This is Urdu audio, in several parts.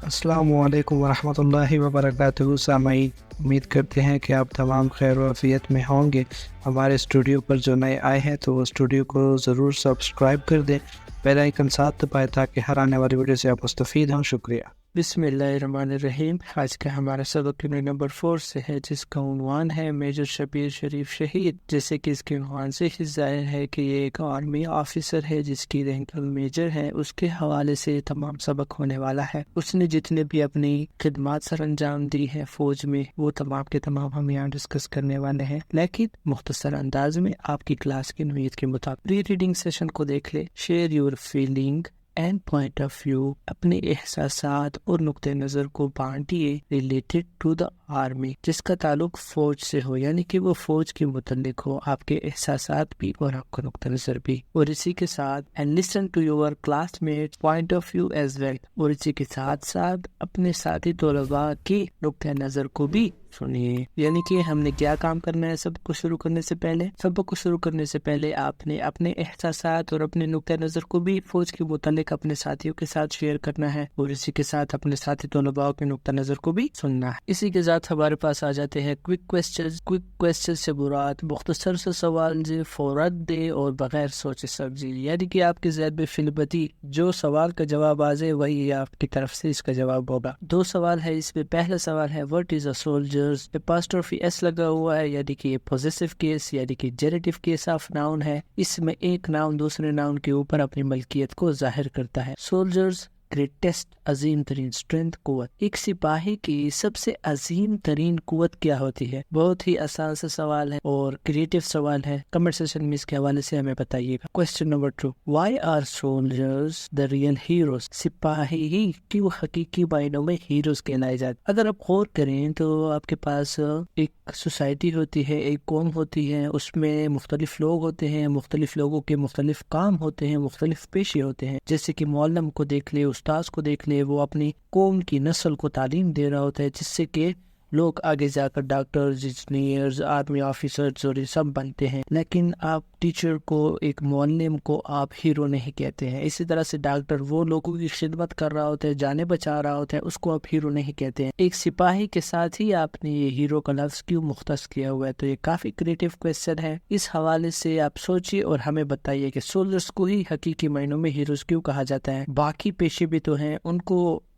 السلام علیکم ورحمۃ اللہ وبرکاتہ سامعین، امید کرتے ہیں کہ آپ تمام خیر و عافیت میں ہوں گے۔ ہمارے اسٹوڈیو پر جو نئے آئے ہیں تو وہ اسٹوڈیو کو ضرور سبسکرائب کر دیں، بیل آئیکن ساتھ دبائیں تاکہ ہر آنے والی ویڈیو سے آپ مستفید ہوں۔ شکریہ۔ بسم اللہ الرحمن الرحیم۔ آج کا ہمارا سبق یونٹ نمبر 4 سے ہے، جس کا عنوان ہے میجر شبیر شریف شہید۔ جیسے کہ اس کے عنوان سے ہی ظاہر ہے کہ یہ ایک آرمی آفیسر ہے جس کی رینک میجر ہے، اس کے حوالے سے تمام سبق ہونے والا ہے۔ اس نے جتنے بھی اپنی خدمات سر انجام دی ہے فوج میں، وہ تمام کے تمام ہم یہاں ڈسکس کرنے والے ہیں، لیکن مختصر انداز میں آپ کی کلاس کی نوعیت کے مطابق۔ ری ریڈنگ سیشن کو دیکھ لے۔ Share your feeling and point of view, اپنے احساسات اور نقطہ نظر کو بانٹیے ریلیٹڈ ٹو دا آرمی، جس کا تعلق فوج سے ہو، یعنی کہ وہ فوج کے متعلق ہو، آپ کے احساسات بھی اور آپ کا نقطہ نظر بھی۔ اور اسی کے ساتھ and listen to your classmate point of view as well, اور اسی کے ساتھ ساتھ اپنے ساتھی طلباء کے نقطہ نظر کو بھی سنیے۔ یعنی کہ ہم نے کیا کام کرنا ہے سبق کو شروع کرنے سے پہلے آپ نے اپنے احساسات اور اپنے نقطہ نظر کو بھی فوج کے متعلق اپنے ساتھیوں کے ساتھ شیئر کرنا ہے، اور اسی کے ساتھ اپنے ساتھی طلباء کے نقطہ نظر کو بھی سننا ہے۔ اسی کے ساتھ ہمارے پاس آ جاتے ہیں کوئک کویسچن سے مراد مختصر سے سوال فوراً دے اور بغیر سوچے سمجھے، یعنی کہ آپ کے ذہن میں فلبتی جو سوال کا جواب آ جائے وہی آپ کی طرف سے اس کا جواب ہوگا۔ 2 سوال ہے اس میں۔ پہلا سوال ہے what is a soldier, apostrophe S لگا ہوا ہے، یعنی کہ یہ پوزیسو کیس یعنی کہ جینیٹو کیس آف ناؤن ہے۔ اس میں ایک ناؤن دوسرے ناؤن کے اوپر اپنی ملکیت کو ظاہر کرتا ہے۔ سولجرز گریٹسٹ، عظیم ترین اسٹرینتھ، قوت۔ ایک سپاہی کی سب سے عظیم ترین قوت کیا ہوتی ہے؟ بہت ہی آسان سا سوال ہے اور کریٹو سوال ہے۔ کمنٹ سیکشن میں اس کے حوالے سے ہمیں بتائیے گا۔ Question number 2، why are soldiers the real heroes, سپاہی ہی کیوں حقیقی معنوں میں ہیروز کہلائے جاتے؟ اگر آپ غور کریں تو آپ کے پاس ایک سوسائٹی ہوتی ہے، ایک قوم ہوتی ہے، اس میں مختلف لوگ ہوتے ہیں، مختلف لوگوں کے مختلف کام ہوتے ہیں، مختلف پیشے ہوتے ہیں۔ جیسے کہ معلم کو دیکھ لے، استاذ کو دیکھ لے، وہ اپنی قوم کی نسل کو تعلیم دے رہا ہوتا ہے، جس سے کہ لوگ آگے جا کر ڈاکٹرز، انجینئرز، آرمی آفیسرز اور یہ سب بنتے ہیں۔ لیکن آپ ٹیچر کو، ایک معلم کو آپ ہیرو نہیں کہتے ہیں۔ اسی طرح سے ڈاکٹر وہ لوگوں کی خدمت کر رہا ہوتا ہے، جانیں بچا رہا ہوتا ہے، اس کو آپ ہیرو نہیں کہتے ہیں۔ ایک سپاہی کے ساتھ ہی آپ نے یہ ہیرو کا لفظ کیوں مختص کیا ہوا ہے؟ تو یہ کافی کریٹو کویسچن ہے۔ اس حوالے سے آپ سوچیے اور ہمیں بتائیے کہ سولجرز کو ہی حقیقی معنوں میں ہیروز کیوں کہا جاتا ہے؟ باقی پیشے بھی تو ہیں،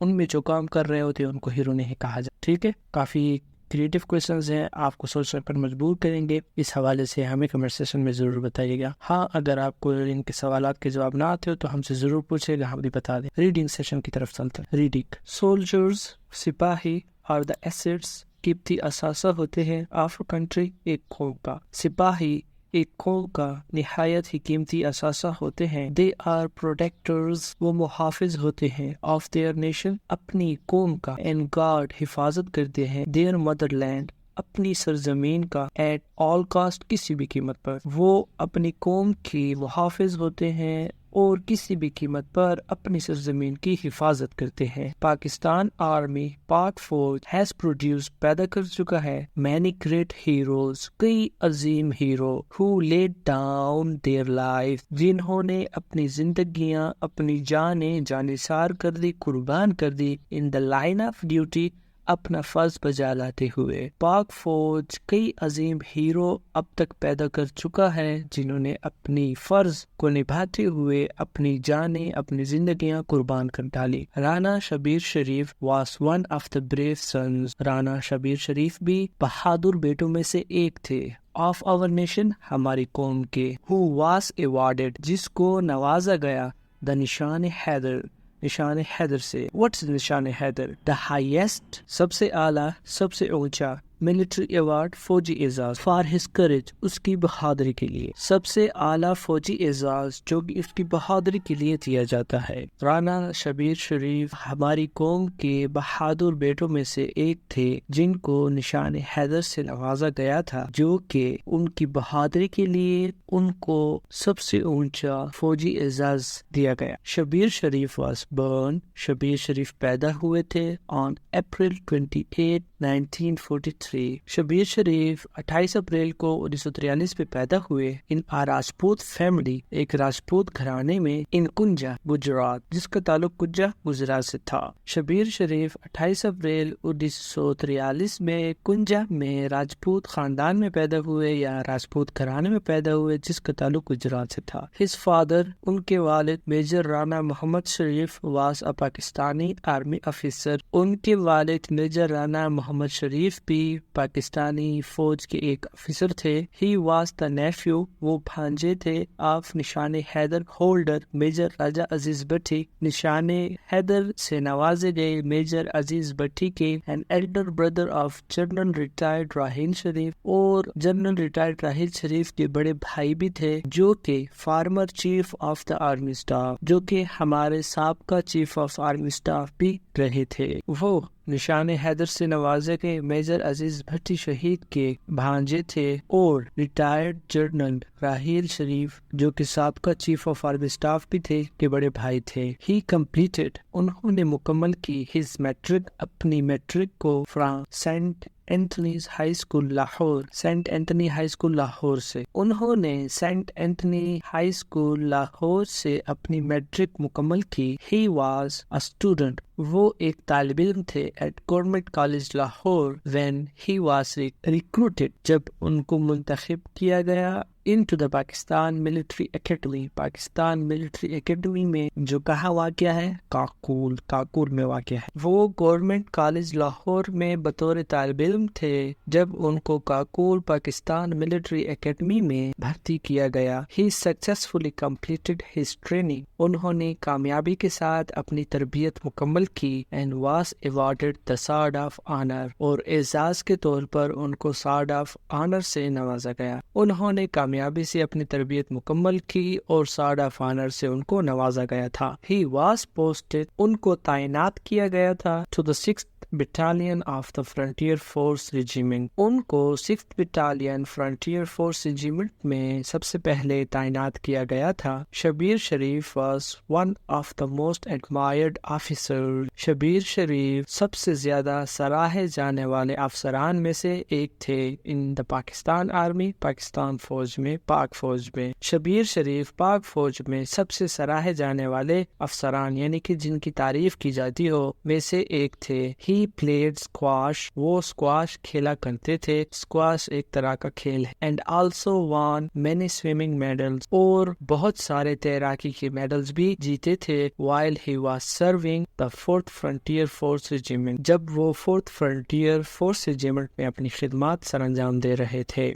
ان میں جو کام کر رہے ہوتے ہیں ان کو ہیرو نہیں کہا جاتا۔ ٹھیک ہے، کافی کریٹو کویسچنز ہیں، آپ کو سوچنے پر مجبور کریں گے۔ اس حوالے سے ہمیں کمنٹ سیکشن میں ضرور بتائیے گا۔ ہاں، اگر آپ کو ان کے سوالات کے جواب نہ آتے ہو تو ہم سے ضرور پوچھے گا، ہم بھی بتا دیں۔ ریڈنگ سیشن کی طرف چلتے ہیں۔ ریڈنگ۔ سولجرز، سپاہی، آر دا ایسٹس، قیمتی اثاثہ ہوتے ہیں آف کنٹری، ایک قوم کا۔ سپاہی ایک قوم کا نہایت ہی قیمتی اثاثہ ہوتے ہیں۔ دے آر پروٹیکٹرز، وہ محافظ ہوتے ہیں، آف دیئر نیشن، اپنی قوم کا، اینڈ گارڈ، حفاظت کرتے ہیں، دیئر مدر لینڈ، اپنی سرزمین کا، ایٹ آل کاسٹ، کسی بھی قیمت پر۔ وہ اپنی قوم کی محافظ ہوتے ہیں اور کسی بھی قیمت پر اپنی سرزمین کی حفاظت کرتے ہیں۔ پاکستان آرمی، پاک فوج، ہیز پروڈیوس، پیدا کر چکا ہے، مینی گریٹ ہیروز، کئی عظیم hero, who laid down their life, جنہوں نے اپنی زندگیاں، اپنی جانیں جانثار کر دی، قربان کر دی، ان دا لائن آف ڈیوٹی، اپنا فرض بجا لاتے ہوئے۔ پاک فوج کئی عظیم ہیرو اب تک پیدا کر چکا ہے جنہوں نے اپنی فرض کو نبھاتے ہوئے اپنی جانیں، اپنی زندگیاں قربان کر ڈالی۔ Rana Shabbir Sharif was one of the brave sons, Rana Shabbir Sharif بھی بہادر بیٹوں میں سے ایک تھے۔ آف آور نیشن، ہماری قوم کے۔ ہو واز ایوارڈیڈ، جس کو نوازا گیا، دا نشان حیدر، نشان حیدر سے۔ واٹس نشان حیدر؟ دا ہائیسٹ، سب سے اعلیٰ، سب سے اونچا ملٹری ایوارڈ، فوجی اعزاز، فار ہز کریج، اس کی بہادری کے لیے، سب سے اعلیٰ فوجی اعزاز جو کہ اس کی بہادری کے لیے دیا جاتا ہے۔ رانا شبیر شریف ہماری قوم کے بہادر بیٹوں میں سے ایک تھے جن کو نشان حیدر سے نوازا گیا تھا، جو کہ ان کی بہادری کے لیے ان کو سب سے اونچا فوجی اعزاز دیا گیا۔ شبیر شریف واز برن، شبیر شریف پیدا ہوئے تھے on April 28، 1942 1903 Shabbir Sharif 28 April کو 1943 میں پیدا ہوئے ان راجپوت فیملی، ایک راجپوت گھرانے میں ان کنجا گجرات، جس کا تعلق کنجا گجرات سے تھا۔ شبیر شریف 28 اپریل 1943 میں کنجا میں راجپوت خاندان میں پیدا ہوئے یا راجپوت گھرانے میں پیدا ہوئے جس کا تعلق گجرات سے تھا۔ ہز فادر، ان کے والد major Rana Muhammad Sharif was a Pakistani army officer, ان کے والد میجر رانا محمد شریف بھی پاکستانی فوج کے ایک آفیسر تھے۔ ہی واز دا نیفیو، وہ بھانجے تھے of Nishan Haider holder major Raja Aziz Bhatti, Nishan Haider سے نوازے گئے میجر عزیز بٹی کے، and elder brother of general retired Raheel Sharif, اور جنرل ریٹائرڈ راحیل شریف کے بڑے بھائی بھی تھے جو کہ farmer chief of the army staff, جو کہ ہمارے سابقہ چیف آف آرمی اسٹاف بھی رہے تھے۔ وہ نشان حیدر سے نوازے گئے میجر عزیز بھٹی شہید کے بھانجے تھے، اور ریٹائرڈ جنرل راحیل شریف جو کہ سابقہ چیف آف آرمی اسٹاف بھی تھے کے بڑے بھائی تھے۔ ہی کمپلیٹڈ، انہوں نے مکمل کی ہز میٹرک، اپنی میٹرک کو from Saint Anthony's high school Lahore, Saint Anthony high school Lahore سے، انہوں نے Saint Anthony high school Lahore سے اپنی میٹرک مکمل کی۔ ہی واز اے اسٹوڈنٹ، وہ ایک طالب علم تھے at government college Lahore when he was recruited, جب ان کو منتخب کیا گیا into the Pakistan military academy, Pakistan military academy میں، جو کہاں واقع ہے؟ کاکول میں واقع ہے۔ وہ گورنمنٹ کالج لاہور میں بطور طالب علم تھے جب ان کو کاکول پاکستان ملٹری اکیڈمی میں بھرتی کیا گیا۔ He successfully completed his training، انہوں نے کامیابی کے ساتھ اپنی تربیت مکمل کی، and was awarded the Sword of Honor، اور اعزاز کے طور پر ان کو Sword of Honor سے نوازا گیا۔ انہوں نے کامیابی سے اپنی تربیت مکمل کی اور Sword of Honor سے ان کو نوازا گیا تھا۔ He was posted، ان کو تعینات کیا گیا تھا to the 6th Battalion of the Frontier Force Regiment، ان کو 6th Battalion Frontier Force Regiment میں سب سے پہلے تعینات کیا گیا تھا۔ شبیر شریف was one of the most admired officers، Shabbir شریف سب سے زیادہ سراہے جانے والے افسران میں سے ایک تھے in the Pakistan army, Pakistan فوج میں، پاک فوج میں۔ شبیر شریف پاک فوج میں سب سے سراہے جانے والے افسران یعنی کہ جن کی تعریف کی جاتی ہو میں سے ایک تھے۔ He played squash، وہ squash کھیلا کرتے تھے، squash ایک طرح کا کھیل ہے، and also won many swimming medals، اور بہت سارے تیراکی کے میڈلز بھی جیتے تھے while he was serving the 4th Frontier Force Regiment، جب وہ 4th Frontier Force Regiment میں اپنی خدمات سر انجام دے رہے تھے۔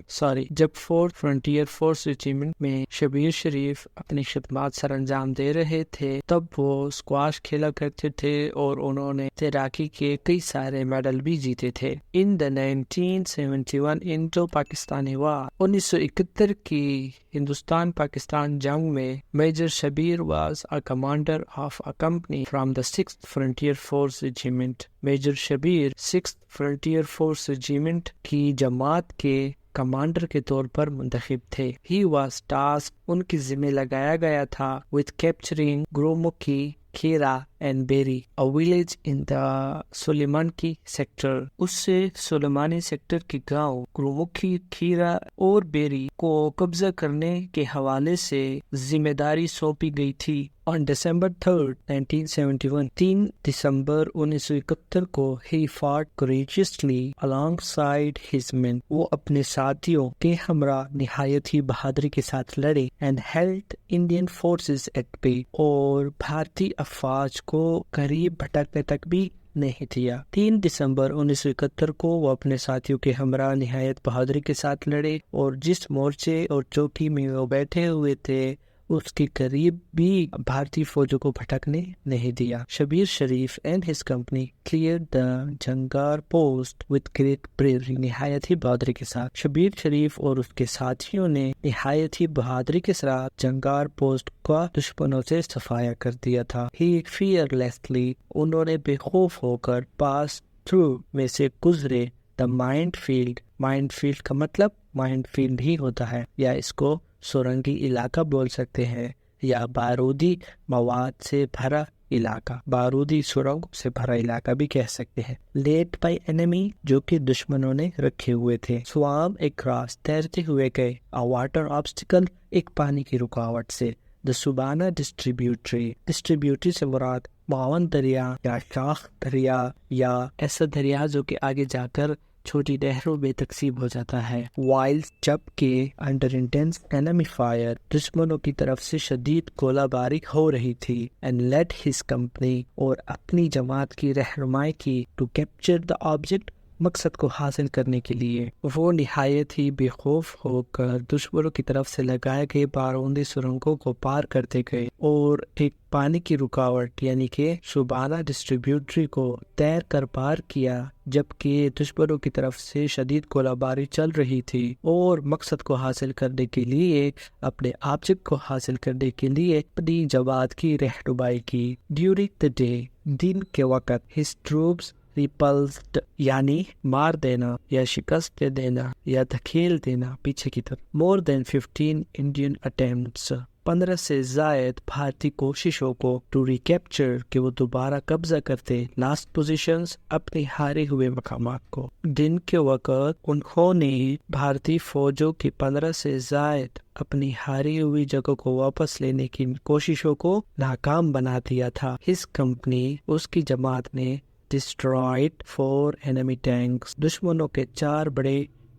جب 4th Frontier Force Regiment میں شبیر شریف اپنی خدمات سر انجام دے رہے تھے تب وہ squash کھیلا کرتے تھے اور انہوں نے تیراکی کے کئی سارے میڈل بھی جیتے تھے۔ In the 1971 Indo Pakistani war, 1971 کی ہندوستان پاکستان جنگ میں major Shabbir was a commander of a company from the 6th Frontier Force Regiment، major Shabbir 6th Frontier Force Regiment کی جماعت کے کمانڈر کے طور پر منتخب تھے۔ He was tasked، ان کی ذمہ لگایا گیا تھا with capturing Gurmukhi, Khera and Beri, a village in the Sulemanki sector, اس سے سلیمانی سیکٹر کے گاؤں گرومکھی، کھیرا اور بیری کو قبضہ کرنے کے حوالے سے ذمہ داری سونپی گئی تھی۔ On December 3rd, 1971، 3 دسمبر 1971 کو he fought courageously alongside his men، وہ اپنے ساتھیوں کے ہمراہ نہایت ہی بہادری کے ساتھ لڑے and held Indian forces at bay، اور بھارتی افواج کو قریب بھٹکنے تک بھی نہیں دیا۔ 3 دسمبر 1971 کو وہ اپنے ساتھیوں کے ہمراہ نہایت بہادری کے ساتھ لڑے اور جس مورچے اور چوکی میں وہ بیٹھے ہوئے تھے اس کے قریب بھی بھارتی فوجوں کو بھٹکنے نہیں دیا۔ Shabbir Sharif and his company cleared the Jangar post with great bravery، نہایت ہی بہادری کے ساتھ۔ شبیر شریف اور اس کے ساتھیوں نے نہایت ہی بہادری کے ساتھ جنگار پوسٹ کا دشمنوں سے صفایا کر دیا تھا۔ He fearlessly، انہوں نے بے خوف ہو کر pass through میں سے گزرے the minefield، مائنڈ فیلڈ کا مطلب مائنڈ فیلڈ ہی ہوتا ہے، یا اس کو سورنگی علاقہ بول سکتے ہیں، یا بارودی مواد سے بھرا علاقہ، بارودی سرنگ سے بھرا علاقہ بھی کہہ سکتے ہیں. لیٹ بائی انیمی جو کہ دشمنوں نے رکھے ہوئے تھے. سوام ایک کراس تیرتے ہوئے گئے. واٹر آبسٹیکل ایک پانی کی رکاوٹ سے. دا سبانا ڈسٹریبیوٹری سے مراد معاون دریا یا شاخ دریا یا ایسا دریا جو کہ آگے جا کر چھوٹی نہروں میں تقسیم ہو جاتا ہے. وائل جبکہ انڈر انٹینس انیمی فائر دشمنوں کی طرف سے شدید گولہ باری ہو رہی تھی. اینڈ لیڈ ہز کمپنی اور اپنی جماعت کی رہنمائی کی ٹو کیپچر دا آبجیکٹ مقصد کو حاصل کرنے کے لیے. وہ نہایت ہی بے خوف ہو کر دشمنوں کی طرف سے لگائے گئے باروندی سرنگوں کو پار کرتے گئے اور ایک پانی کی رکاوٹ یعنی کہ شبانہ ڈسٹریبیوٹری کو تیر کر پار کیا جبکہ دشمنوں کی طرف سے شدید گولہ باری چل رہی تھی اور مقصد کو حاصل کرنے کے لیے اپنے آبجیکٹ کو حاصل کرنے کے لیے اپنی جماعت کی رہنمائی کی. ڈیورنگ دا ڈے دن کے وقت his troops repulsed یعنی مار دینا یا شکست دے دینا یا دھکیل دینا پیچھے کی طرف. more than 15 Indian attempts 15 سے زائد بھارتی کوششوں کو ٹو ریکیپچر کہ وہ دوبارہ قبضہ کرتے لاسٹ پوزیشنز اپنے ہارے ہوئے مقامات کو. دن کے وقت انہوں نے بھارتی فوجوں کی 15 سے زائد اپنی ہاری ہوئی جگہ کو واپس لینے کی کوششوں کو ناکام بنا دیا تھا. ہز کمپنی اس کی جماعت نے destroyed 4 enemy tanks دشمنوں کے 4 بڑے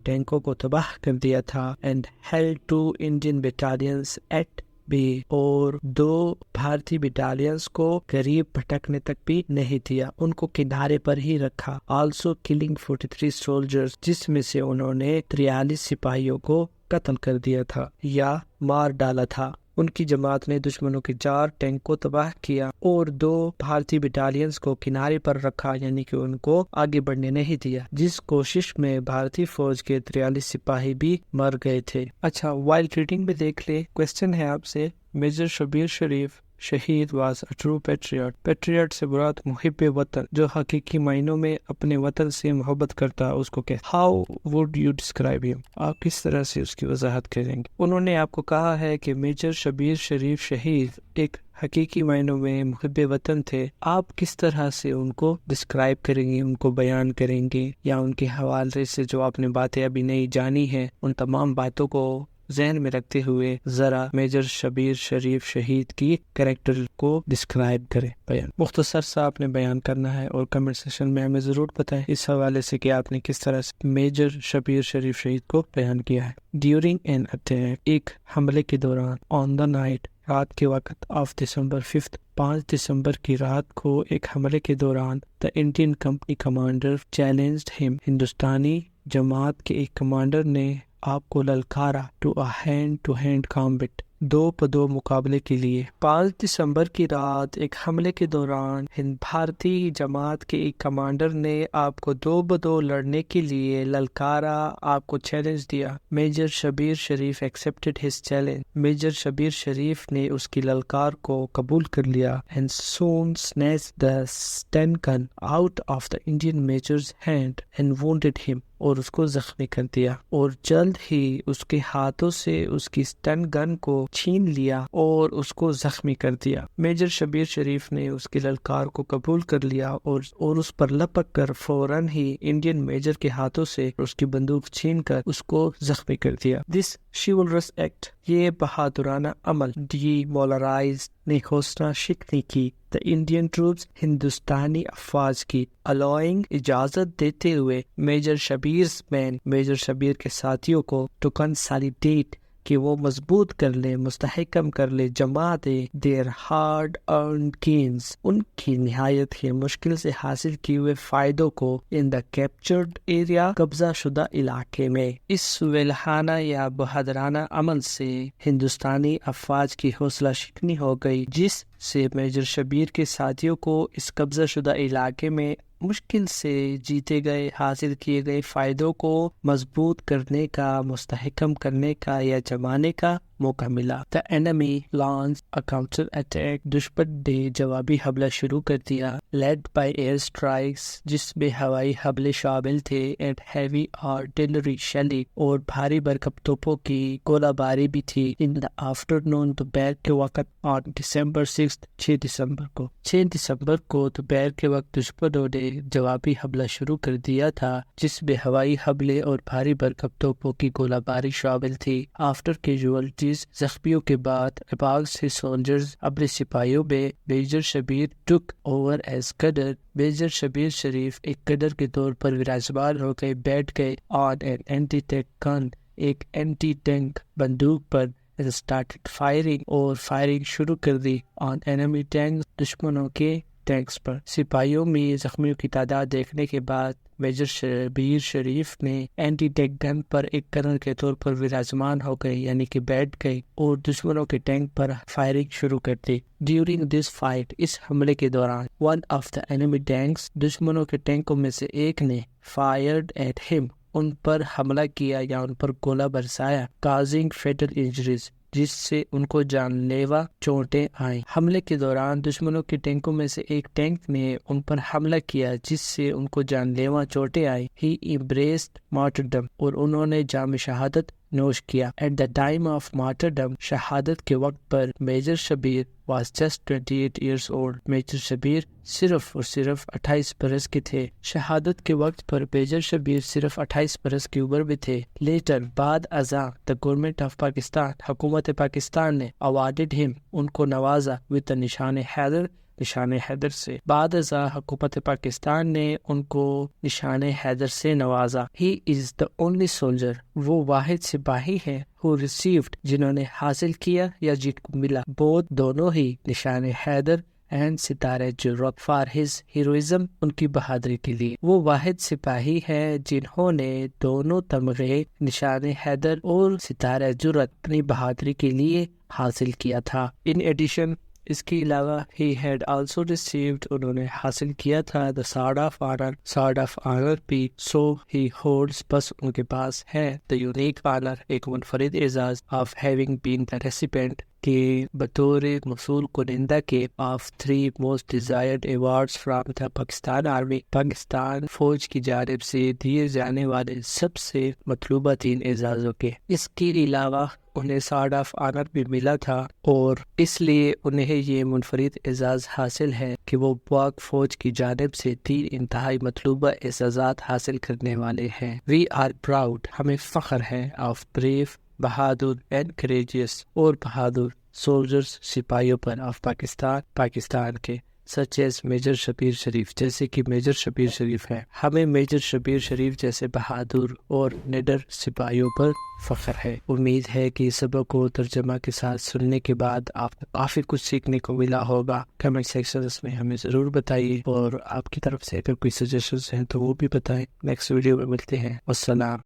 ٹینکوں کو تباہ کر دیا تھا. and held 2 Indian battalions at bay اور 2 بھارتی بٹالینز کو قریب بھٹکنے تک بھی نہیں دیا، ان کو کنارے پر ہی رکھا. also killing 43 soldiers جس میں سے انہوں نے 43 سپاہیوں کو قتل کر دیا تھا یا مار ڈالا تھا. ان کی جماعت نے دشمنوں کے 4 ٹینک کو تباہ کیا اور 2 بھارتی بٹالینز کو کنارے پر رکھا یعنی کہ ان کو آگے بڑھنے نہیں دیا، جس کوشش میں بھارتی فوج کے 43 سپاہی بھی مر گئے تھے. اچھا وائل ریڈنگ میں دیکھ لے. کوشچن ہے آپ سے میجر شبیر شریف شہید was a true patriot. Patriot سے مراد محب وطن جو حقیقی معنوں میں اپنے وطن سے محبت کرتا اس کو کہتے. ہاؤ وڈ یو ڈسکرائب ہم؟ آپ کس طرح سے اس کی وضاحت کریں گے؟ انہوں نے آپ کو کہا ہے کہ میجر شبیر شریف شہید ایک حقیقی معنوں میں محب وطن تھے. آپ کس طرح سے ان کو ڈسکرائب کریں گے، ان کو بیان کریں گے، یا ان کے حوالے سے جو آپ نے باتیں ابھی نہیں جانی ہیں ان تمام باتوں کو ذہن میں رکھتے ہوئے ذرا میجر شبیر شریف شہید کی کریکٹر کو ڈسکرائب کریں. بیان مختصر سا آپ نے بیان کرنا ہے اور کمنٹ سیکشن میں ہمیں ضرور بتائیں اس حوالے سے کہ آپ نے کس طرح سے میجر شبیر شریف شہید کو بیان کیا ہے. ڈیورنگ این اٹیک ایک حملے کے دوران آن دا نائٹ رات کے وقت آف December 5 5 دسمبر کی رات کو ایک حملے کے دوران the Indian company commander challenged ہم ہندوستانی جماعت کے ایک کمانڈر نے آپ کو للکارا to a hand to hand combat 2 مقابلے کے لیے. 5 دسمبر کی رات ایک حملے کے دوران بھارتی جماعت کے ایک کمانڈر نے آپ کو 2 لڑنے کے لیے للکارا، آپ کو چیلنج دیا. Major Shabbir Sharif accepted his challenge. Major Shabbir Sharif نے اس کی للکار کو قبول کر لیا. And soon snatched the stun gun out of the Indian major's hand and wounded him اور اس کو زخمی کر دیا اور جلد ہی اس کے ہاتھوں سے اس کی سٹن گن کو چھین لیا اور اس کو زخمی کر دیا. میجر شبیر شریف نے اس کی للکار کو قبول کر لیا اور اس پر لپک کر فوراً ہی انڈین میجر کے ہاتھوں سے اس کی بندوق چھین کر اس کو زخمی کر دیا. دس chivalrous act یہ بہادرانہ عمل ڈی مولرائز نے حوصلہ شکنی کی دا انڈین ٹروپس ہندوستانی افواج کی allowing اجازت دیتے ہوئے میجر شبیر کے ساتھیوں کو ٹو کنسالیڈیٹ کہ وہ مضبوط کر لے، مستحکم کر لے، جما دے دیر ہارڈ ارنڈ گینز ان کی نہایت ہی مشکل سے حاصل کیے ہوئے فائدوں کو ان دا کیپچرڈ ایریا قبضہ شدہ علاقے میں. اس ولہانہ یا بہادرانہ عمل سے ہندوستانی افواج کی حوصلہ شکنی ہو گئی، جس سے میجر شبیر کے ساتھیوں کو اس قبضہ شدہ علاقے میں مشکل سے جیتے گئے حاصل کیے گئے فائدوں کو مضبوط کرنے کا، مستحکم کرنے کا یا جمانے کا موقع ملا. The enemy launched a counter attack. دشمن نے جوابی حملہ شروع کر دیا. Led by air strikes, جس میں ہوائی حملے شامل تھے, and heavy artillery shelling, اور بھاری برکب توپوں کی گولہ باری بھی تھی. In the afternoon, دوپہر کے وقت on December 6th, 6 دسمبر کو دوپہر کے وقت دشمنوں نے جوابی حملہ شروع کر دیا تھا, جس میں ہوائی حملے اور بھاری برکب توپوں کی گولہ باری شامل تھی. After casualties, زخمیوں کے بعد, amongst his soldiers, اپنے سپاہیوں میں, major Shabbir took over as قدر. میجر شبیر شریف ایک قدر کے طور پر وراثمان ہو گئے, بیٹھ گئے on an anti-tank gun, ایک اینٹی ٹینک بندوق پر, started firing, اور فائرنگ شروع کر دی on enemy tanks, دشمنوں کے ٹینکس پر. سپاہیوں میں زخمیوں کی تعداد دیکھنے کے بعد میجر شبیر شریف نے اینٹی ٹینک گن پر ایک کرنل کے طور پر وراثمان ہو گئے, یعنی کہ بیٹھ گئے, اور دشمنوں کے ٹینک پر فائرنگ شروع کر دی. During this fight, اس حملے کے دوران, one of the enemy tanks, دشمنوں کے ٹینکوں میں سے ایک نے fired at him, ان پر حملہ کیا یا ان پر گولہ برسایا, causing fatal injuries, جس سے ان کو جان لیوا چوٹیں آئیں. حملے کے دوران دشمنوں کے ٹینکوں میں سے ایک ٹینک نے ان پر حملہ کیا جس سے ان کو جان لیوا چوٹیں آئیں. He embraced martyrdom, اور انہوں نے جام شہادت نوش کیا. At the time of martyrdom, شہادت کے وقت پر, major Shabbir was just 28 years old. Major Shabbir صرف اور صرف 28 برس کے تھے. شہادت کے وقت پر میجر شبیر صرف 28 برس کی عمر میں تھے. Later, بعد ازاں, the government of Pakistan, حکومت پاکستان نے awarded him, ان کو نوازا, with the نشان حیدر, نشان حیدر سے. بعد ازاں حکومت پاکستان نے ان کو نشان حیدر سے نوازا. He is the only soldier, وہ واحد سپاہی ہے, who received, جنہوں نے حاصل کیا یا جن کو ملا, both, دونوں ہی, نشان حیدر and ستارہ جرت, for his heroism, ان کی بہادری کے لیے. وہ واحد سپاہی ہیں جنہوں نے دونوں تمغے, نشان حیدر اور ستارہ جرت, اپنی بہادری کے لیے حاصل کیا تھا. In addition, اس کے علاوہ, he had also received, انہوں نے حاصل کیا تھا, the sword of honor, sword of honor بھی, so he holds, بس ان کے پاس ہے, the unique honor, ایک منفرد اعزاز, of having been the recipient, کہ بطور موصول کنندہ کے, of 3 most desired awards from the Pakistan Army, Pakistan فوج کی جانب سے دیے جانے والے سب سے مطلوبہ 3 اعزازوں کے. اس کے علاوہ انہیں سارڈ آف آنر بھی ملا تھا, اور اس لیے انہیں یہ منفرد اعزاز حاصل ہے کہ وہ پاک فوج کی جانب سے 3 انتہائی مطلوبہ اعزازات حاصل کرنے والے ہیں. We are proud, ہمیں فخر ہے, of brave, Bahadur, and courageous, اور بہادر soldiers, سپاہیوں پر, of پاکستان, پاکستان کے, such as میجر شبیر شریف, جیسے کہ میجر شبیر شریف ہے. ہمیں میجر شبیر شریف جیسے بہادر اور نڈر سپاہیوں پر فخر ہے. امید ہے کہ اس سبق کو ترجمہ کے ساتھ سننے کے بعد آپ کو کافی کچھ سیکھنے کو ملا ہوگا. کمنٹ سیکشنز میں ہمیں ضرور بتائیے, اور آپ کی طرف سے اگر کوئی سجیشنز ہیں تو وہ بھی بتائیں. نیکسٹ ویڈیو میں ملتے ہیں. والسلام.